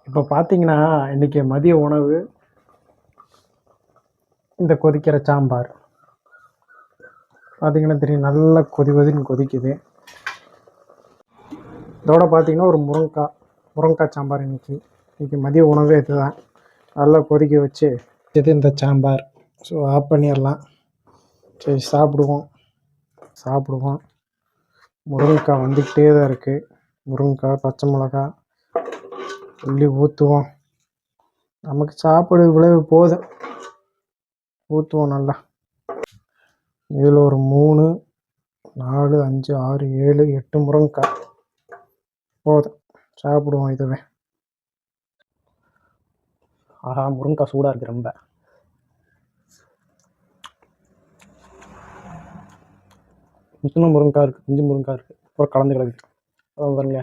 இப்போ பார்த்தீங்கன்னா, இன்னைக்கு மதிய உணவு இந்த கொதிக்கிற சாம்பார். பார்த்தீங்கன்னா தெரியும், நல்லா கொதி கொதின்னு கொதிக்குது. இதோட பார்த்தீங்கன்னா, ஒரு முருங்கைக்காய் சாம்பார் இன்னைக்கு மதிய உணவே இதுதான். நல்லா கொதிக்க வச்சு இது இந்த சாம்பார். ஸோ ஆஃப் பண்ணிடலாம். சரி சாப்பிடுவோம். முருங்கைக்காய் வந்துக்கிட்டே தான் இருக்குது. முருங்கைக்காய், பச்சை மிளகா, உள்ளி ஊற்றுவோம். நமக்கு சாப்பிட இவ்வளவு போதும். ஊற்றுவோம் நல்லா. இதில் ஒரு 3, 4, 5, 6, 7, 8 முருங்கைக்காய் போதும். சாப்பிடுவோம் இதுவே. ஆஹா, முருங்கைக்காய் சூடாக இருக்குது ரொம்ப. இன்னும் முருங்கைக்காய் இருக்குது, 5 முருங்கைக்காய் இருக்குது. அப்புறம் கலந்து கிடக்கு பாருங்க.